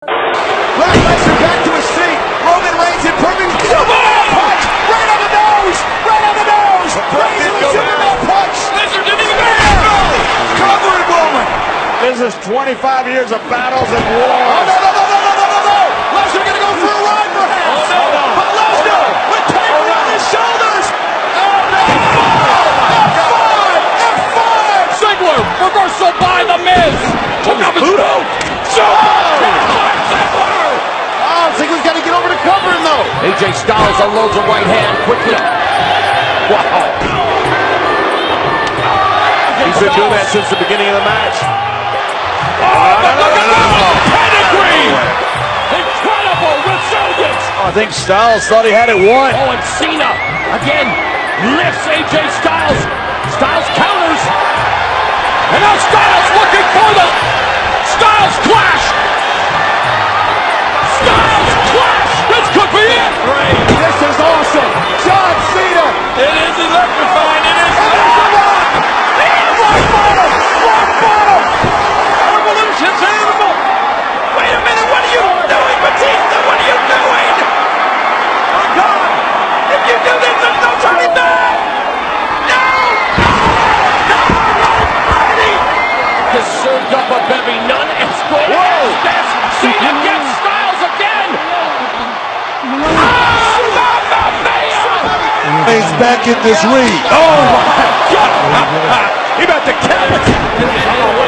Brock Lesnar back to his feet. Roman Reigns in perfect punch. Right on the nose. Right on the nose. Reigns with a Superman punch. Lesnar didn't even go. Covering Roman. This is 25 years of battles and Oh, wars. no. Lesnar gonna go for a run perhaps. Oh, no. But Lesnar with Taker on his shoulders. Oh, no. F5. Ziggler, reversal by The Miz. Took off his boot. Ziggler's got to get over to cover him, though. AJ Styles unloads a right hand quickly. Wow. He's been doing that since the beginning of the match. But look at that pedigree! Incredible resurgence! I think Styles thought he had it won. Oh, and Cena again lifts AJ Styles. Styles counters. And now Styles looking for the Styles clash. Styles clash. This could be it. This is awesome. John Cena. It is electrifying. It is. Rock bottom. Revolution's animal. Wait a minute. What are you doing, Batista? What are you doing? Oh God! If you do this, there's no turning back. No! Marty! Has served up a bevy. None as great as this. Cena gets Styles again. Mamma mia! He's back in this ring. Oh my God! He about to kill it.